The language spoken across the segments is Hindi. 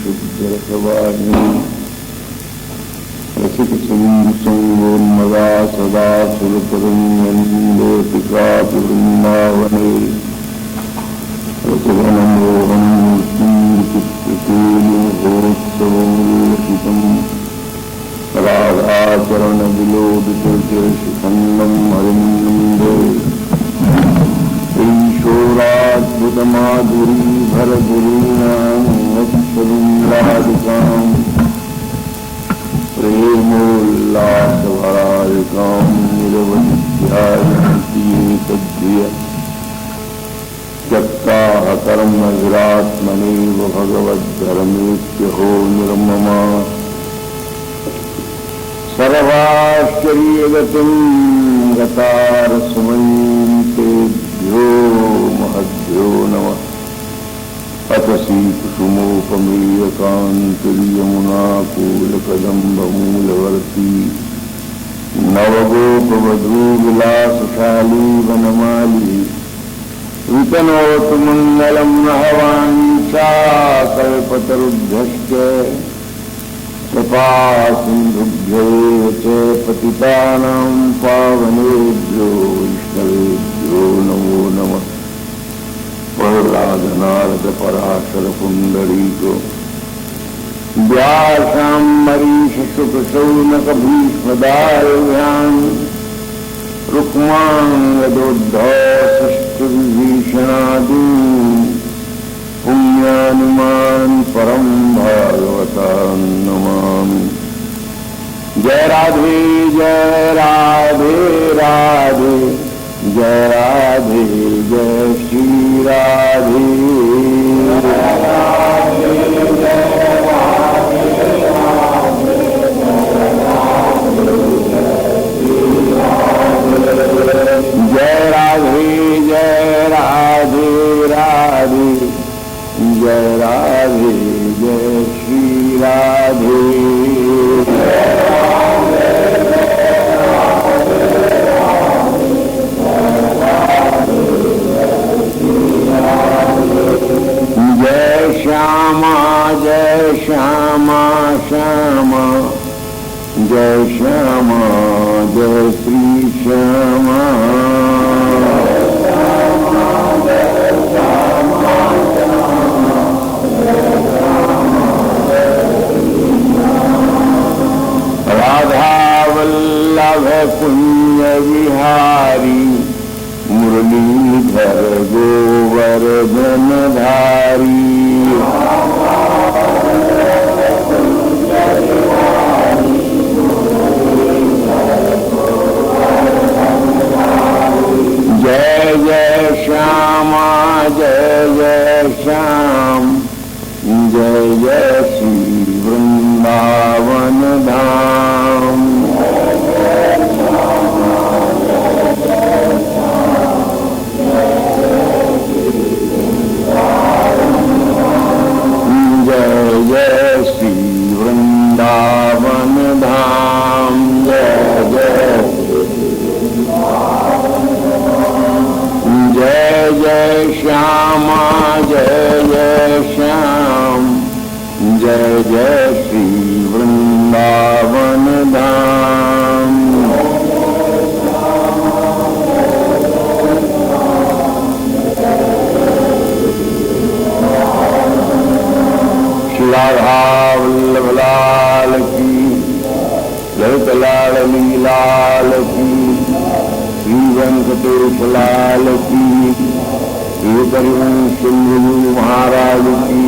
शुद्धरसवाहिनी रसिकसिंधुसंगोन्मदा सदा सुरतरंगन्देतिकावृन्दावने रसघनमोहनमूर्तिचित्रकेलिमहोत्सवोषितं राधाचरणविलोदितचिरशिखण्डं हरिन्दे ईशोराद्भुतमाधुरी भरगुरूणां वत्सविन्द्रादिकाम् प्रेमोल्लासभरादिकां निरवध्यायन्ति तद्धिय त्यक्ताः कर्मविरात्मनेव भगवद्धर्मेत्यहो निर्ममा सर्वाश्चर्यगतिं गतारसमयीं तेभ्यो महद्भ्यो नमः। अतसी कुसुमोपमेयकान्तर्यमुनाकूलकदम्बमूलवर्ती नवगोपवधूविलासशाली वनमाली वितनोतु मङ्गलं नहवाञ्छाकल्पतरुभ्यश्च कृपासिन्धुभ्यैव च पतितानां पावनेभ्यो वैष्णवेभ्यो नमो नमः। प्रह्लादनारद पराशर पुण्डरीको व्यासाम्बरीश शुकशौनक भीष्मदारव्यान् रुक्माङ्गदोद्धवसिष्ठविभीषणादीन् पुण्यानुमान् परं भागवतान् नमामि। जय राधे राधे जय राधे जय श्री राधे जय राधे राधे जय राधे जय श्री राधे जय श्यामा श्यामा जय श्यामा जय श्री श्यामा राधा वल्लभ कुंज विहारी मुरलीधर गोवर्धन धारी जय जय श्यामा जय श्याम जय जय श्री वृंदावन धाम जय जय श्री वृंदावन धाम जय जय श्यामा जय श्याम जय जय श्री वृंदावन धाम राधा वल्लभ लाल की ललित लाडली लाल की श्री वेंकटेश लाल की श्री परिवंश सिंधु महाराज की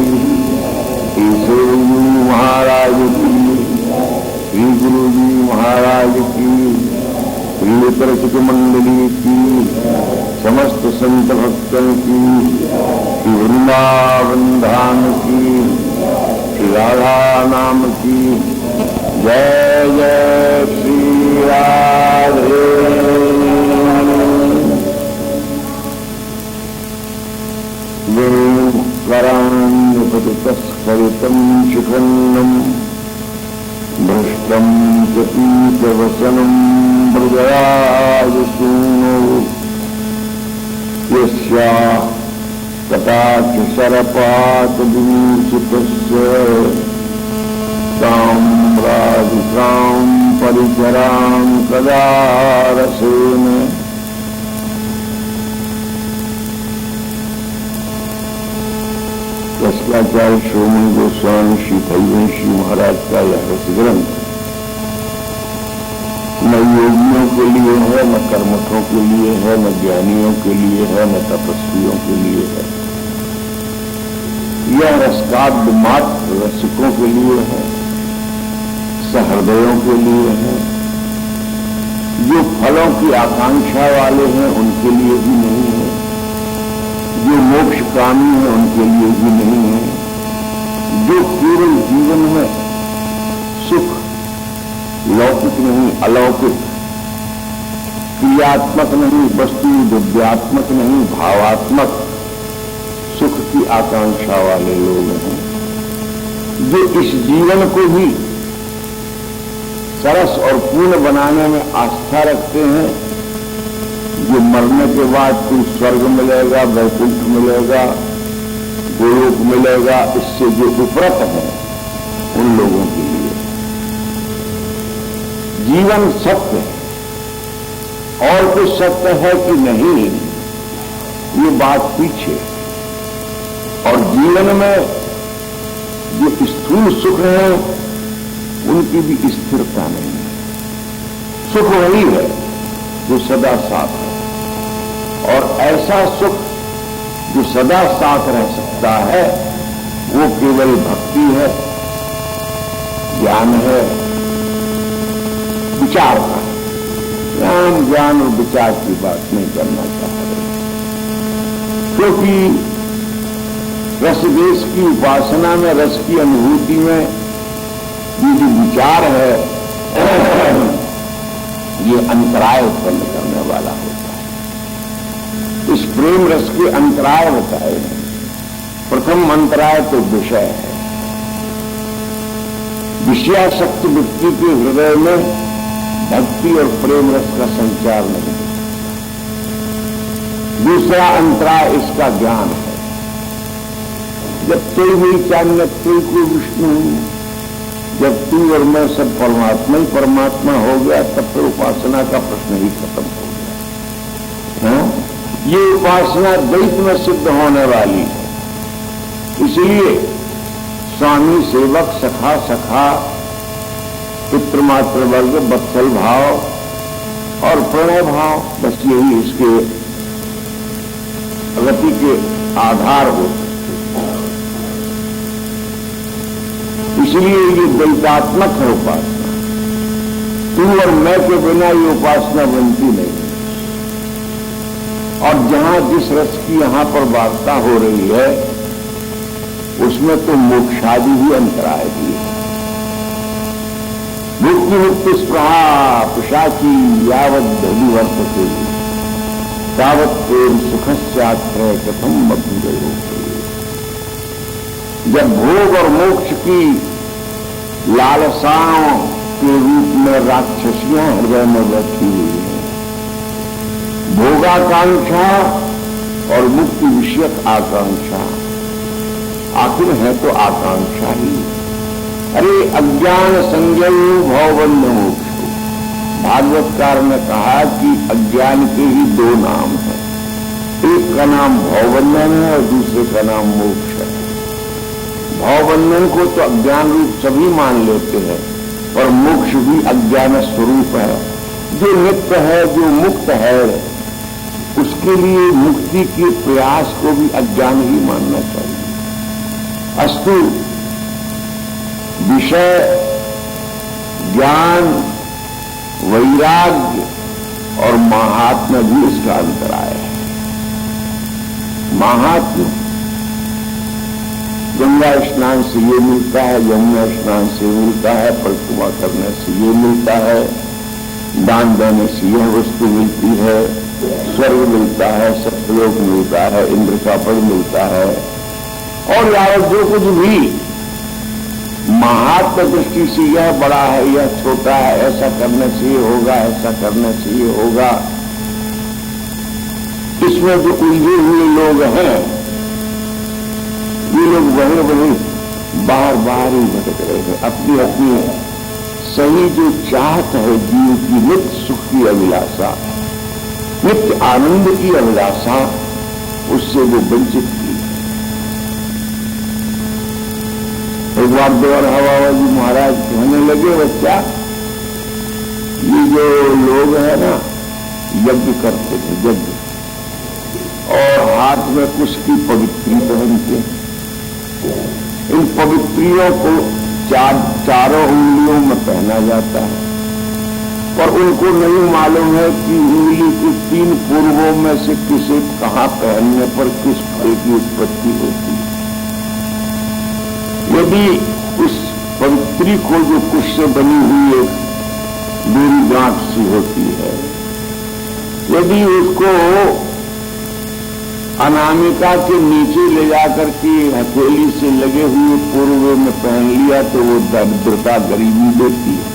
श्री सूर्यजी महाराज की श्री गुरु जी महाराज की श्री दर्शक मंडली की समस्त संत भक्तों की श्री वृंदावन धाम की श्री राधा नाम की जय जय श्री राधे। करान्यपतितस्फलितं शिखण्डं भ्रष्टं च पीतवसनं व्रजराजसूनो यस्या कटाक्षसरपातविमूर्छितस्य ताम्रादिकां परिचरां कदा रसेन। रसलाचार्य श्रोमणी गोस्वामी श्री हरिवंशी महाराज का यह रस ग्रंथ न योगियों के लिए है, न कर्मठों के लिए है, न ज्ञानियों के लिए है, न तपस्वियों के लिए है। यह रसकाव्य मात्र रसिकों के लिए है, सहृदयों के लिए है। जो फलों की आकांक्षा वाले हैं उनके लिए भी नहीं है, जो मोक्षकामी है उनके लिए भी नहीं है, जो केवल जीवन में सुख लौकिक नहीं अलौकिक, क्रियात्मक नहीं वस्तु द्रव्यात्मक नहीं भावात्मक सुख की आकांक्षा वाले लोग हैं, जो इस जीवन को भी सरस और पूर्ण बनाने में आस्था रखते हैं, जो मरने के बाद कोई स्वर्ग मिलेगा, वैकुंठ मिलेगा, गोलोक मिलेगा, इससे जो उपरत है उन लोगों के लिए जीवन सत्य है। और कुछ सत्य है कि नहीं ये बात पीछे। और जीवन में जो स्थूल सुख है उनकी भी स्थिरता नहीं है। सुख वही है जो सदा साथ है, और ऐसा सुख जो सदा साथ रह सकता है वो केवल भक्ति है, ज्ञान है, विचार का। ज्ञान और विचार की बात नहीं करना चाह रहे, क्योंकि रसदेश की उपासना में, रस की अनुभूति में ये जो विचार है ये अंतराय उत्पन्न करने वाला होता है। इस प्रेम रस के अंतराय बताए हैं। प्रथम अंतराय तो विषय है। विषयासक्त व्यक्ति के हृदय में भक्ति और प्रेम रस का संचार नहीं। दूसरा अंतराय इसका ज्ञान है। जब कोई नहीं चांद कोई को विष्णु, जब तू और मैं सब परमात्मा ही परमात्मा हो गया, तब फिर उपासना का प्रश्न ही खत्म हो गया। ये उपासना द्वैत में सिद्ध होने वाली है। इसलिए स्वामी सेवक सखा सखा पितृमात्र वर्ग वत्सल भाव और प्रणय भाव, बस यही इसके गति के आधार होते। इसलिए ये द्वैतात्मक है उपासना। तू और मैं के बिना ये उपासना बनती नहीं। और जहां जिस रस की यहां पर वार्ता हो रही है उसमें तो मोक्षादि ही अंतराय भी है। मुक्ति मुक्ति स्पृहा पिशाची यावत विवर्तते तावत प्रेम सुखस्यात्र कथम मधुरो। जब भोग और मोक्ष की लालसाओं के रूप में राक्षसियां हृदय में बैठी हुई हैं, भोगाकांक्षा और मुक्ति विषयक आकांक्षा, आखिर है तो आकांक्षा ही। अरे अज्ञान संज्ञेय भवबंध मोक्ष। भागवतकार ने कहा कि अज्ञान के ही दो नाम हैं, एक का नाम भवबंधन है और दूसरे का नाम मोक्ष है। भवबंधन को तो अज्ञान रूप सभी मान लेते हैं, पर मोक्ष भी अज्ञान स्वरूप है। जो नित्य है, जो मुक्त है, उसके लिए मुक्ति के प्रयास को भी अज्ञान ही मानना चाहिए। अस्तु विषय ज्ञान वैराग्य और महात्म्य भी इसका अंतराय है। महात्म्य गंगा स्नान से ये मिलता है, यमुना स्नान से मिलता है, परिक्रमा करने से ये मिलता है, दान देने से यह वस्तु मिलती है, स्वर्ग मिलता है, सत्यलोक मिलता है, इंद्र का पद मिलता है। और यावत जो कुछ भी महात्म दृष्टि से यह बड़ा है, यह छोटा है, ऐसा करने से ये होगा, ऐसा करने से ये होगा, इसमें जो उलझे हुए लोग हैं लोग वहीं वहीं बाहर बाहर ही भटक रहे हैं। अपनी अपनी सही जो चाहत है जीव की, नित्य सुख की अभिलाषा, नित्य आनंद की अभिलाषा, उससे वो वंचित की। एक बार देवर हवा जी महाराज कहने लगे, बच्चा ये जो लोग हैं ना, यज्ञ करते थे, यज्ञ, और हाथ में कुछ की पवित्री पहनते, इन पवित्रियों को चारों उंगलियों में पहना जाता है, और उनको नहीं मालूम है कि उंगली के 3 पूर्वों में से किसे कहां पहनने पर किस फल की उत्पत्ति होती है। यदि उस पवित्री को जो कुश से बनी हुई एक दूरी गांठ सी होती है, यदि उसको अनामिका के नीचे ले जाकर के हथेली से लगे हुए पूर्व में पहन लिया तो वो दरिद्रता गरीबी देती है,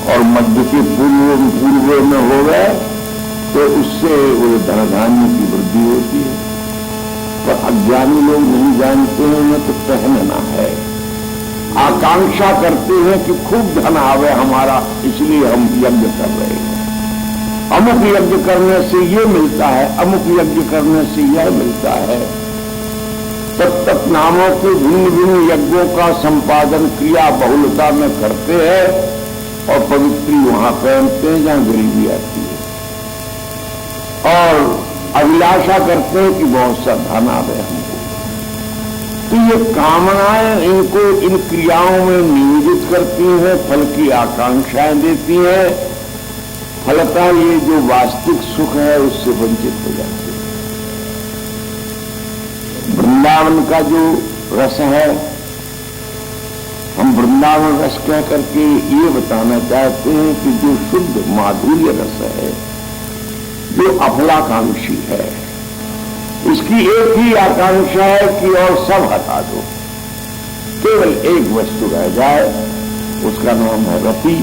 और मध्य के पूर्व में हो गए तो उससे वो धन धान्य की वृद्धि होती है। पर अज्ञानी लोग नहीं जानते हैं, उन्हें तो पहनना है, आकांक्षा करते हैं कि खूब धन आवे हमारा, इसलिए हम यज्ञ कर रहे हैं, अमुक यज्ञ करने से ये मिलता है, अमुक यज्ञ करने से यह मिलता है। तत्त नामों के भिन्न भिन्न यज्ञों का संपादन क्रिया बहुलता में करते हैं, और पवित्री वहां पहनते हैं जहां गरीबी आती है, और अभिलाषा करते हैं कि बहुत सा धन आवे हमको। तो ये कामनाएं इनको इन क्रियाओं में नियोजित करती हैं, फल की आकांक्षाएं देती हैं, फलतः ये जो वास्तविक सुख है उससे वंचित हो जाती है। वृंदावन का जो रस है, हम वृंदावन रस कह करके ये बताना चाहते हैं कि जो शुद्ध माधुर्य रस है, जो अफलाकांक्षी है, इसकी एक ही आकांक्षा है कि और सब हटा दो, केवल एक वस्तु रह जाए, उसका नाम है रति,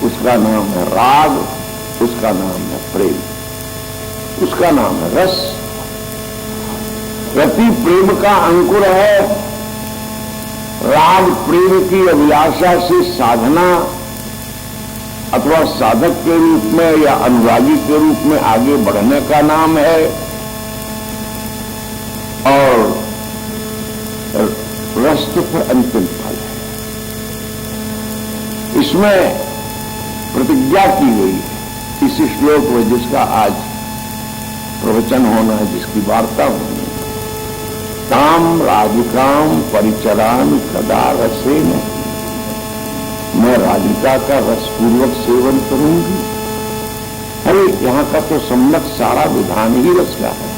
उसका नाम है राग, उसका नाम है प्रेम, उसका नाम है रस। रति प्रेम का अंकुर है, राग प्रेम की अभिलाषा से साधना अथवा साधक के रूप में या अनुरागी के रूप में आगे बढ़ने का नाम है, और रस तो फिर अंतिम फल है। इसमें प्रतिज्ञा की गई है इस श्लोक में, जिसका आज प्रवचन होना है, जिसकी वार्ता होनी है। ताम राधिकाम परिचरामि कदा रसेन, मैं राधिका का रसपूर्वक सेवन करूंगी। अरे यहां का तो सम्यक सारा विधान ही रस का है,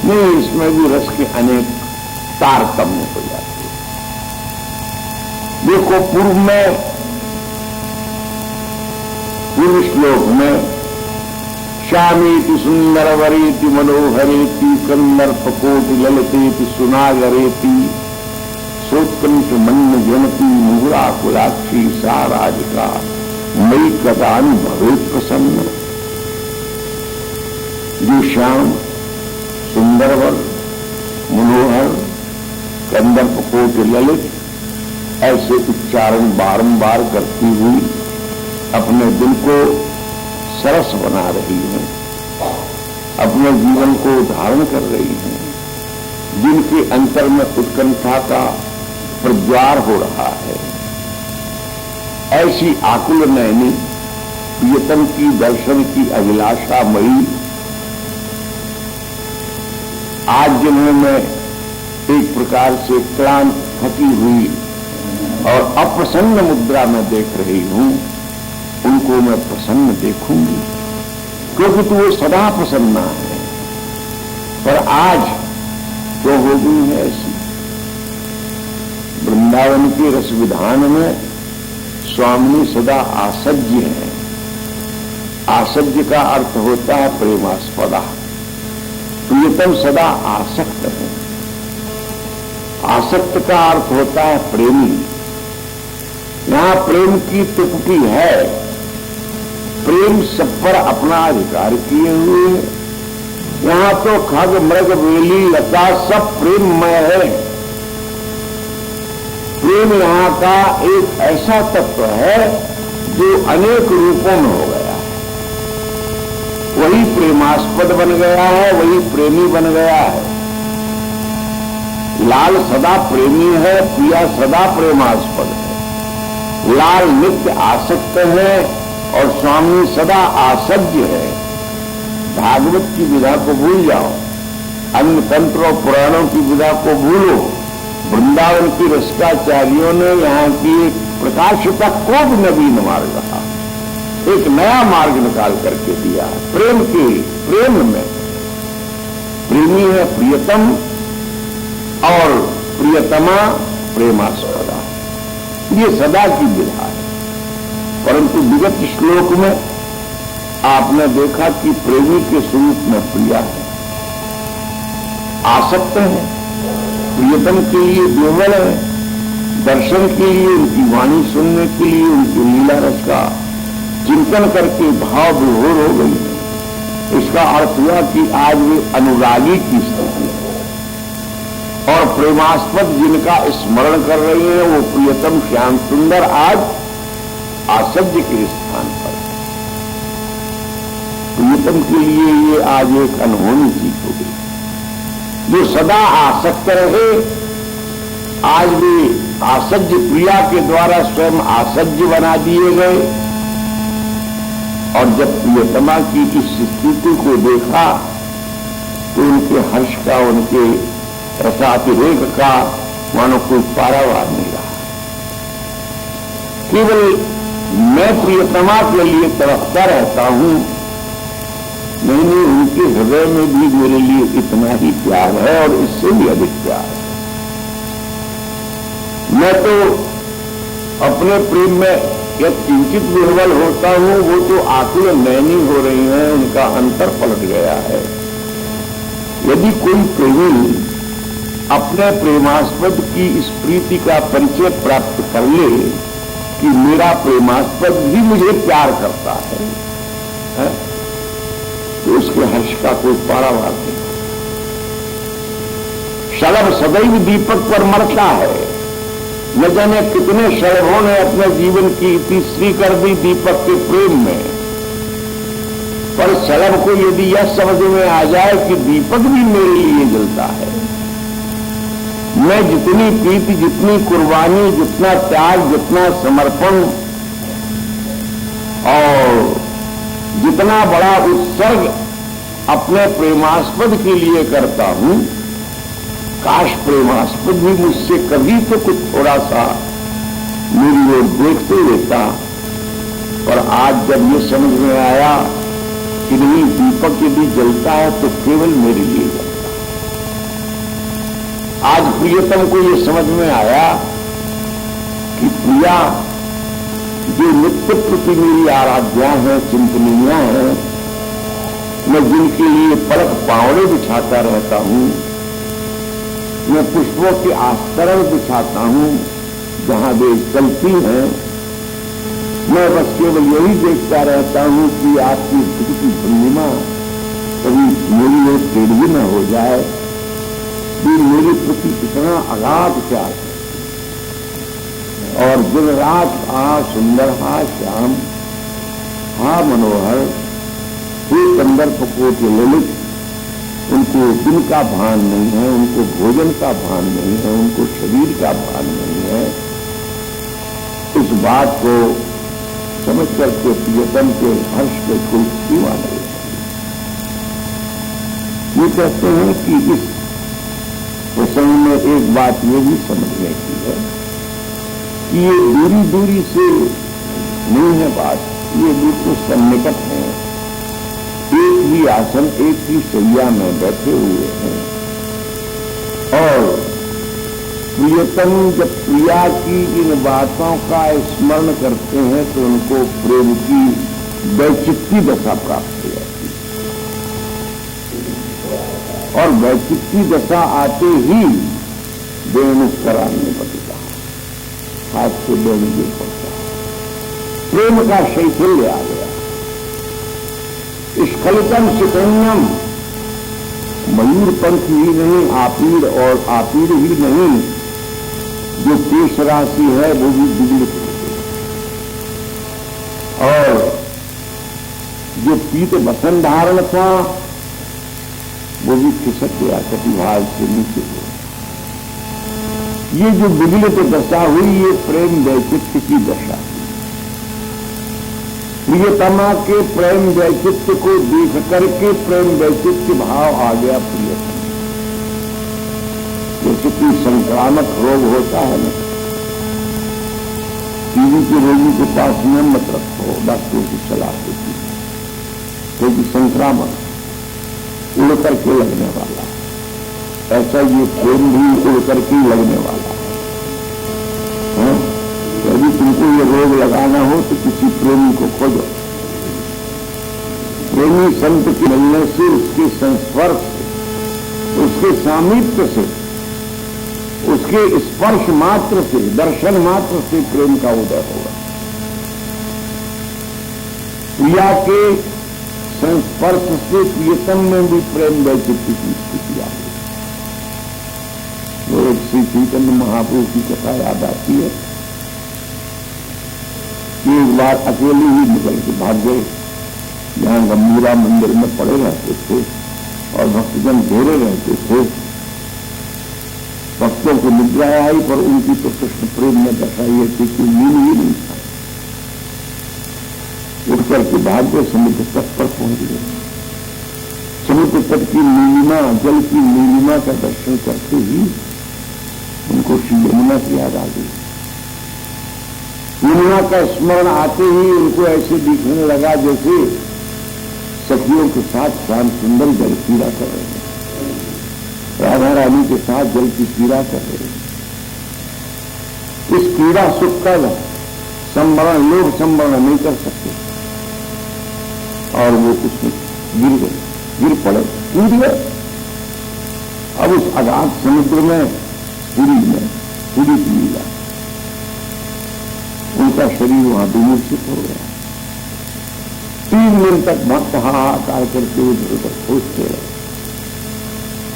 नहीं, इसमें भी रस के अनेक तारतम्य हो जाते हैं। देखो पूर्व श्लोक में श्यामेति सुंदरवरेति मनोहरेति कंदर्पकोटि ललितेति सुनागरेति सोत्कंठ मन्य जनती मुहुराकुलाक्षी सा राधिका मई कदानि भवेत् प्रसन्न। जो श्याम, सुंदरवर, मनोहर, कंदर्पकोटि ललित ऐसे उच्चारण बारंबार करती हुई अपने दिल को सरस बना रही हैं, अपने जीवन को धारण कर रही हैं, जिनके अंतर में उत्कंठा का प्रज्वार हो रहा है, ऐसी आकुल नयनी प्रियतम की दर्शन की अभिलाषा मई आज जिन्हें मैं एक प्रकार से क्लांत, थकी हुई और अप्रसन्न मुद्रा में देख रही हूं, उनको मैं प्रसन्न देखूंगी, क्योंकि तो वो सदा प्रसन्ना है। पर आज तो हो गई है ऐसी। वृंदावन के रस विधान में स्वामी सदा आसज्य है। आसज्य का अर्थ होता है प्रेमास्पदा, प्रियतम सदा आसक्त है। आसक्त का अर्थ होता है प्रेमी। यहां प्रेम की तुपकी है, प्रेम सब पर अपना अधिकार किए हुए, यहां तो खग मृग वेली लता सब प्रेममय है। प्रेम यहां का एक ऐसा तत्व है जो अनेक रूपों में हो गया है। वही प्रेमास्पद बन गया है, वही प्रेमी बन गया है। लाल सदा प्रेमी है, प्रिया सदा प्रेमास्पद है। लाल नित्य आसक्त है और स्वामी सदा आसज्य है। भागवत की विधा को भूल जाओ, अन्य तंत्र और पुराणों की विधा को भूलो। वृंदावन की रसिकाचार्यों ने यहाँ की एक प्रकाशिता को भी नवीन मार्ग रहा, एक नया मार्ग निकाल करके दिया। प्रेम में प्रेमी है प्रियतम और प्रियतमा प्रेमास्पदा, ये सदा की विधा है। परंतु विगत श्लोक में आपने देखा कि प्रेमी के स्वरूप में प्रिया है, आसक्त है, प्रियतम के लिए विह्वल है, दर्शन के लिए, उनकी वाणी सुनने के लिए, उनकी लीला रस का चिंतन करके भाव विभोर हो गई। इसका अर्थ हुआ कि आज वे अनुरागी की स्थिति है और प्रेमास्पद जिनका स्मरण कर रही हैं वो प्रियतम श्याम सुंदर आज आसज्य के स्थान पर। प्रियतम के लिए ये आज एक अनहोनी चीज हो गई। जो सदा आसक्त रहे आज भी आसज्य प्रिया के द्वारा स्वयं आसज्य बना दिए गए। और जब प्रियतमा की इस स्थिति को देखा तो उनके हर्ष का, उनके रसातिरेक का मानो कोई पारावार नहीं रहा। केवल मैं प्रियतमा के लिए तड़पता रहता हूं, नहीं, उनके हृदय में भी मेरे लिए इतना ही प्यार है और इससे भी अधिक प्यार है। मैं तो अपने प्रेम में यह किंचित विह्वल होता हूं, वो तो आंखें नैनी हो रही हैं, उनका अंतर पलट गया है। यदि कोई प्रेमी अपने प्रेमास्पद की इस प्रीति का परिचय प्राप्त कर ले कि मेरा प्रेमास्पद भी मुझे प्यार करता है, तो उसके हर्ष का कोई पारावार नहीं। शलभ सदैव दीपक पर मरता है। न जाने कितने शलभों ने अपने जीवन की तीसरी कर दी दीपक के प्रेम में, पर शलभ को यदि यह समझ में आ जाए कि दीपक भी मेरे लिए जलता है, मैं जितनी प्रीति, जितनी कुर्बानी, जितना त्याग, जितना समर्पण और जितना बड़ा उत्सर्ग अपने प्रेमास्पद के लिए करता हूं, काश प्रेमास्पद भी मुझसे कभी तो कुछ थोड़ा सा मेरी ओर देखते रहता। पर आज जब ये समझ में आया कि नहीं, दीपक यदि जलता है तो केवल मेरे लिए जलता है। आज प्रियतम को ये समझ में आया कि प्रिया जो नित्य प्रति मेरी आराध्या है, चिंतनीया है, मैं जिनके लिए पलक पावड़े बिछाता रहता हूं, मैं पुष्पों के आस्तरण बिछाता हूं जहां वे चलती हैं, मैं बस केवल यही देखता रहता हूं कि आपकी स्थिति की पूर्णिमा कभी मेरी ओर टेढ़ी न हो जाए। भी मेरे प्रति इतना अगाध प्यार है और दिन रात हा सुंदर, हा श्याम, हा मनोहर, हे कंदर्प कोट ललित, उनको दिन का भान नहीं है, उनको भोजन का भान नहीं है, उनको शरीर का भान नहीं है। इस बात को समझ करके प्रियतम के हर्ष के फूल सीमा नहीं है। ये कहते हैं कि इस प्रसंग में एक बात ये भी समझने की है कि ये दूरी दूरी से नहीं है बात, ये बिल्कुल सन्निकट है। एक ही आसन, एक ही शैया में बैठे हुए हैं और प्रियतम जब प्रिया की इन बातों का स्मरण करते हैं तो उनको प्रेम की वैचित्री दशा प्राप्त हो जाती है और वैचित्री दशा आते ही बेमुख कराने पड़ता है, हाथ से बेन गिर पड़ता है, प्रेम का शैथिल्य आ गया। स्खलितम शिखण्यम मयूर पंख ही नहीं, आपीड़ और आपीड़ ही नहीं, जो केश राशि है वो भी विगलित हो गई, और जो पीत वसन धारण था वो भी खिसक गया, कटिभाग से नीचे हुआ। ये जो विगलित दशा हुई, ये प्रेम वैचित्र्य की दशा। प्रियतमा के प्रेम वैचित्र्य को देख करके प्रेम वैचित्र्य भाव आ गया प्रियतमा। जैसे कोई संक्रामक रोग होता है ना, टीबी के रोगी के पास में मत रखो, डॉक्टरों की सलाह देती है, क्योंकि संक्रामक उड़ करके लगने वाला है। ऐसा ये प्रेम भी उड़ करके लगने वाला है। यदि तुमको ये रोग लगाना हो तो किसी प्रेमी को खोजो। प्रेमी संत के मिलने से, उसके संस्पर्श से, उसके सामीप्य से, उसके स्पर्श मात्र से, दर्शन मात्र से प्रेम का उदय होगा। प्रिया के संस्पर्श से प्रियतम में भी प्रेम वैचित्र्य की स्थिति आ गई। वो एक श्री चैतन्य महाप्रभु की कथा याद आती है। एक बार अकेले ही निकल के भाग गए, जहां गंभीरा मंदिर में पड़े रहते थे और भक्तजन घेरे रहते थे। भक्तों को निद्रा आई, पर उनकी तो कृष्ण प्रेम में दशा ये थी कि नींद ही नहीं था। उठ करके भाग गए, समुद्र तट पर पहुंच गए। समुद्र तट की नीलिमा, जल की नीलिमा का दर्शन करते ही उनको श्री यमुना की याद आ गई। यमुना का स्मरण आते ही उनको ऐसे दिखने लगा जैसे सखियों के साथ श्याम सुंदर जल क्रीड़ा कर रहे हैं, राधा रानी के साथ जल की क्रीड़ा कर रहे हैं। इस क्रीड़ा सुख का संवरण, लोग संवरण नहीं कर सकते, और वो उसमें गिर गए, गिर पड़े, कूद गए। अब उस अगाध समुद्र में पूरी की लीला, उनका शरीर वहां विमूर्छित हो गया। 3 दिन तक भक्त हाहाकार करके इधर उधर खोजते रहे,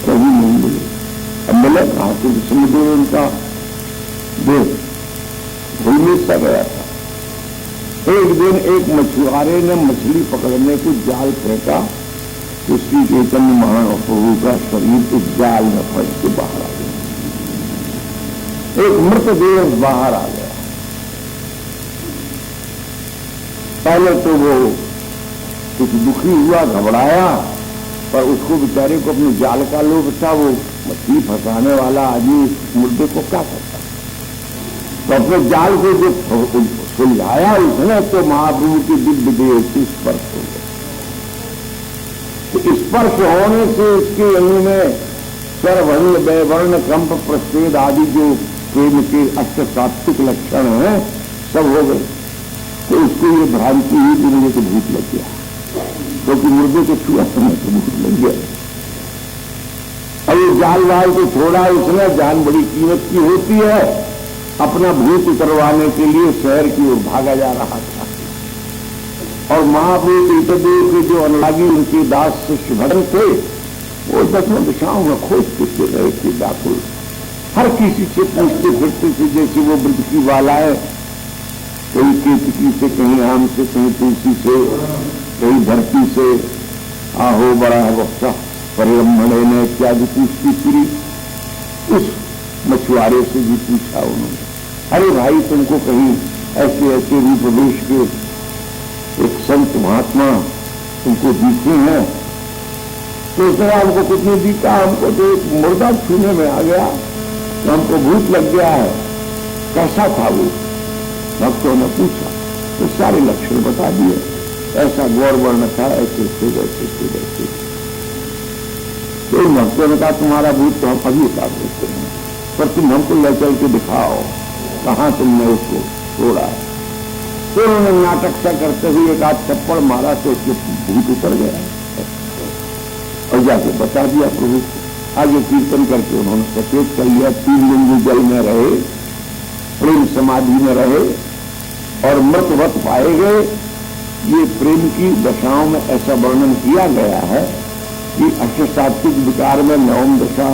कभी नहीं मिले। अब मिले कहा, क्योंकि समुद्र में उनका देह घुलमिल सा गया था। एक दिन एक मछुआरे ने मछली पकड़ने को जाल फेंका तो श्री चैतन्य महाप्रभु का शरीर उस जाल में फंस के बाहर आ गया। एक मृतदेह बाहर आ गया। पहले तो वो कुछ दुखी हुआ, घबराया, पर उसको बेचारे को अपने जाल का लोभ था। वो मछली फंसाने वाला आदमी उस मुर्दे को क्या करता, तो अपने जाल को जो सुलझाया उसने, तो महाप्रभु की दिव्य देह से स्पर्श हो गया। तो स्पर्श होने से उसके अंग में स्वरवर्ण, वैवर्ण, कंप, प्रस्वेद आदि जो प्रेम के अष्ट सात्विक लक्षण हैं सब हो गए। तो उसको ये भ्रांति हुई कि मुझे तो भूत लग गया, क्योंकि मुर्दे को छुआ समय तो भूत लग गया। अब ये जाल वाल को छोड़ा उसने, जान बड़ी कीमत की होती है। अपना भूत उतरवाने के लिए शहर की ओर भागा जा रहा था, और महाप्रभु इतदेव के जो अनुरागी उनके दास शिष्य भगन थे, वो 10 दिशाओं में खोजते फिर रहे थे व्याकुल। हर किसी से पूछते फिरते थे, जैसे वो वृद्ध की वाला है, कहीं केतकी से, कहीं आम से, कहीं तुलसी से, कहीं धरती से, आहो बड़ा वक्ता परिरमणे ने इत्यादि पूछती फिरी। उस मछुआरे से भी पूछा उन्होंने, अरे भाई तुमको कहीं ऐसे ऐसे रूप वेश के एक संत महात्मा तुमको दिखे हैं? तो उसने हमको कुछ नहीं दिखा, हमको तो एक मुर्दा छूने में आ गया, तो हमको भूत लग गया है। कैसा था वो? भक्तों ने पूछा तो सारे लक्षण बता दिए। ऐसा गौरवर्ण था, ऐसे थे, वैसे थे, वैसे। तो भक्तों ने कहा तुम्हारा भूत तो हम अभी उतार देते हैं, पर तुम हमको ले चल के दिखाओ कहां तुमने उसको तोड़ा। तो उन्होंने नाटक सा करते हुए एक आध थप्पड़ मारा तो उसके भूत उतर गया और जाके बता दिया प्रभु। आगे कीर्तन करके उन्होंने सचेत कर लिया। 3 दिन वो जल में रहे, प्रेम समाधि में रहे और मृतवत पाए गए। ये प्रेम की दशाओं में ऐसा वर्णन किया गया है कि पक्ष सात्विक विकार में नवम दशा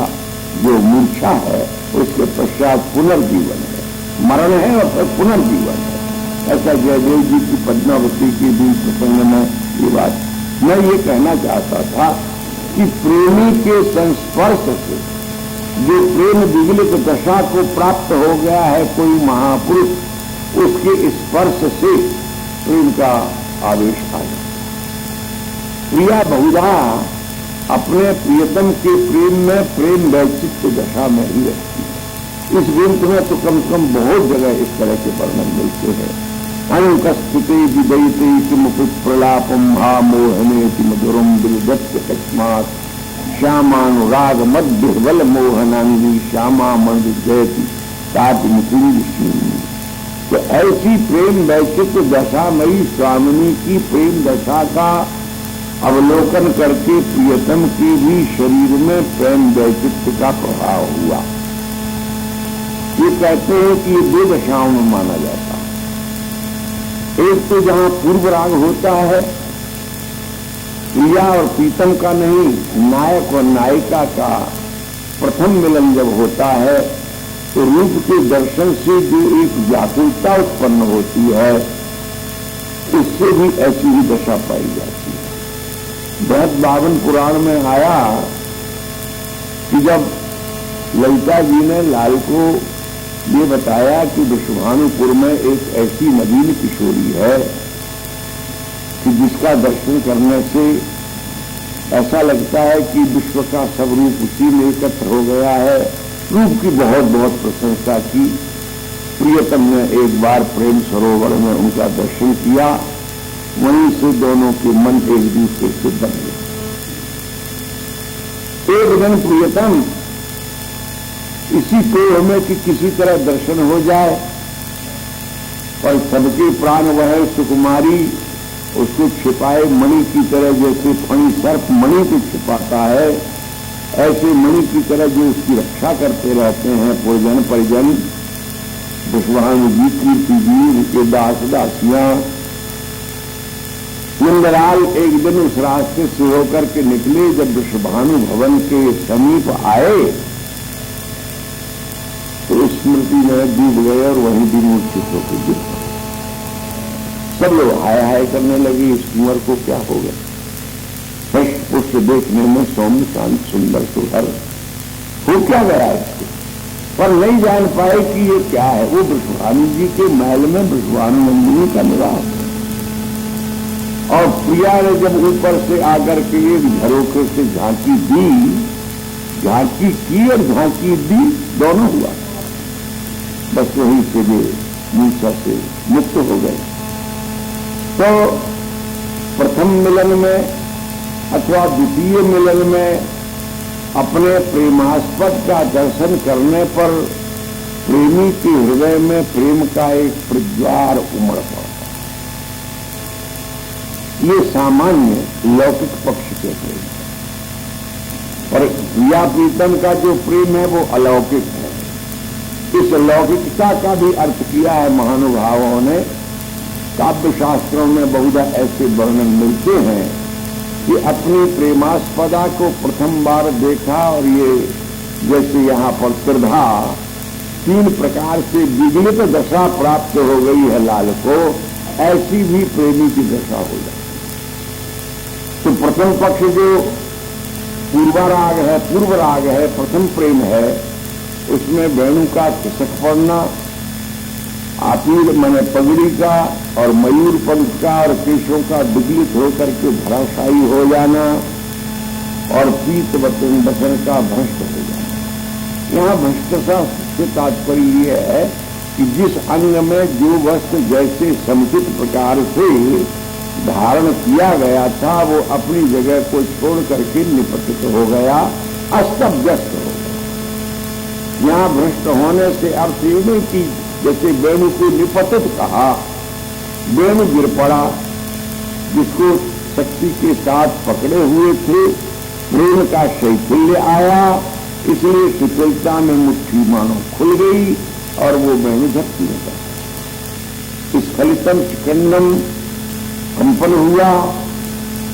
जो मूर्छा है, उसके पश्चात पुनर्जीवन है, मरण है और फिर पुनर्जीवन है। ऐसा जयदेव जी की पद्मावती के भी प्रसंग में ये बात मैं ये कहना चाहता था कि प्रेमी के संस्पर्श से जो प्रेम विगलित दशा को प्राप्त हो गया है कोई महापुरुष, उसके स्पर्श से प्रेम का आवेश आ जाता। प्रिया बहुधा अपने प्रियतम के प्रेम में प्रेम वैचित्र दशा में ही रहती है। इस ग्रंथ में तो कम से कम बहुत जगह इस तरह के वर्णन मिलते हैं। अनुपस्थिते विदयते किमुपि प्रलापम हा मोहने कि मधुरम बिलदत्त कस्मात श्यामानुराग मध्य बल मोहनांगी श्यामा मंद जयती ताप मुकुंद श्रीनी। तो ऐसी प्रेम वैचित्र दशामयी स्वामिनी की प्रेम दशा का अवलोकन करके प्रियतम के भी शरीर में प्रेम वैचित्र का प्रभाव हुआ। ये कहते हैं कि ये दो दशाओं में माना जाता है। एक तो जहां पूर्व राग होता है, प्रिया और प्रीतम का नहीं, नायक और नायिका का प्रथम मिलन जब होता है तो रूप के दर्शन से जो एक व्याकुलता उत्पन्न होती है, उससे भी ऐसी ही दशा पाई जाती है। 52 पुराण में आया कि जब ललिता जी ने लाल को ये बताया कि विश्वानुपुर में एक ऐसी नवीन किशोरी है कि जिसका दर्शन करने से ऐसा लगता है कि विश्व का सब रूप उसी में एकत्र हो गया है। रूप की बहुत बहुत प्रशंसा की। प्रियतम ने एक बार प्रेम सरोवर में उनका दर्शन किया, वहीं से दोनों के मन एक दूसरे से बन गए। एक दिन प्रियतम इसी प्रेम में कि किसी तरह दर्शन हो जाए, पर सबके प्राण वह सुकुमारी उसको छिपाए मणि की तरह, जैसे फणी सर्प मणि को छिपाता है, ऐसे मणि की तरह जो उसकी रक्षा करते रहते हैं पूजन परिजन, विश्वानु जी, कीर्ति जी, उनके दास दासियां। नंदलाल एक दिन उस रास्ते से होकर के निकले। जब विश्वभानु भवन के समीप आए तो स्मृति में डूब गए और वहीं भी मूर्छित होकर गिर पड़े। सब लोग हाय हाय करने लगे, इस कुंवर को क्या हो गया। पुष्प देखने में सौम्य शांत सुंदर सुधर हो क्या गया इसको, पर नहीं जान पाए कि ये क्या है। वो विश्वानु जी के महल में विश्वानुनंदिनी का निवास है। और प्रिया ने जब ऊपर से आकर के एक झरोखे से झांकी दी, झांकी की और झांकी दी, दोनों हुआ। बस वहीं से वे मूर्छा से मुक्त हो गए। तो प्रथम मिलन में अथवा द्वितीय मिलन में अपने प्रेमास्पद का दर्शन करने पर प्रेमी के हृदय में प्रेम का एक प्रज्वार उमड़ पड़ता है। ये सामान्य लौकिक पक्ष के प्रेम है, और प्रिया प्रीतम का जो प्रेम है वो अलौकिक है। इस लौकिकता का भी अर्थ किया है महानुभावों ने। काव्य शास्त्रों में बहुधा ऐसे वर्णन मिलते हैं कि अपनी प्रेमास्पदा को प्रथम बार देखा, और ये जैसे यहां पर त्रिधा 3 प्रकार से विगलित दशा प्राप्त हो गई है लाल को, ऐसी भी प्रेमी की दशा हो जाती। तो प्रथम पक्ष जो पूर्व राग है, प्रथम प्रेम है, उसमें वेणु का खिसक पड़ना, आतीर मैंने पगड़ी का और मयूर पंख का और केशों का विगलित होकर के धराशायी हो जाना, और पीत वचन का भ्रष्ट हो जाना। यहाँ भ्रष्टता से तात्पर्य ये है कि जिस अंग में जो वस्त्र जैसे समुचित प्रकार से धारण किया गया था, वो अपनी जगह को छोड़ करके निपतित हो गया, अस्त व्यस्त हो गया। यहाँ भ्रष्ट होने से अर्थ ये नहीं कि जैसे वेणु को निपतित कहा, वेणु गिर पड़ा, जिसको शक्ति के साथ पकड़े हुए थे, प्रेम का शैथिल्य आया, इसलिए शिथिलता में मुट्ठी मानो खुल गई और वो वेणु झपकी में गया। स्खलितम चिकन्नम कंपन हुआ,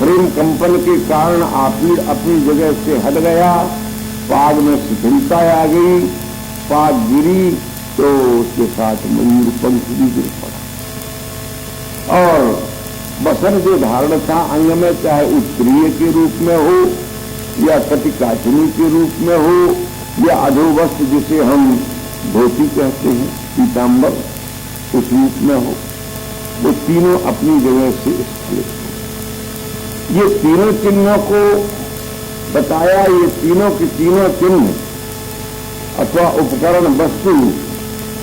प्रेम कंपन के कारण आपी अपनी जगह से हट गया, पाग में शिथिलता आ गई, पाग गिरी तो उसके साथ मयूर पंख भी गिर पड़ा। और बसन जो धारण था अंग में, चाहे उत्तरीय के रूप में हो या कटिकाचनी के रूप में हो या अधोवस्त्र जिसे हम धोती कहते हैं, पीताम्बर, उस रूप में हो, वो तीनों अपनी जगह से स्थिर हो। ये तीनों चिन्हों को बताया। ये तीनों के तीनों चिन्ह अथवा उपकरण वस्तु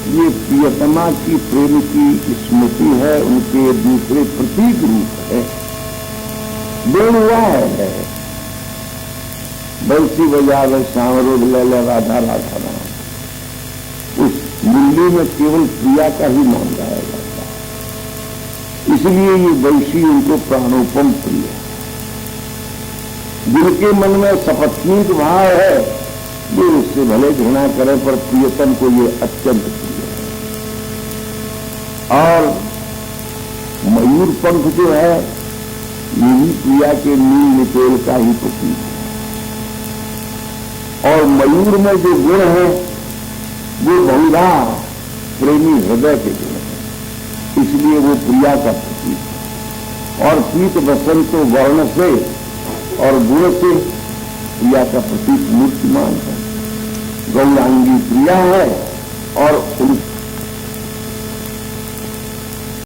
ये प्रियतमा की प्रेम की स्मृति है, उनके दूसरे प्रतीक रूप है। बेणुआ है, बंसी बजावे सांवरोग लैला राधा राधा राम, उस मुरली में केवल प्रिया का ही नाम गाया जाता है। इसलिए ये वंशी उनको प्राणोपम प्रिय है। जिनके मन में सपत्नीक भाव है ये उससे भले घृणा करे, पर प्रियतम को ये अत्यंत प्रिय है। और मयूर पंख जो है ये भी प्रिया के नील निचोल का ही प्रतीक है। और मयूर में जो गुण है वो बहुधा प्रेमी हृदय के गुण है, इसलिए वो प्रिया का प्रतीक है। और पीत बसंत तो वर्ण से और गुण से प्रिया का प्रतीक मूर्तिमान है। गौरांगी प्रिया है और उन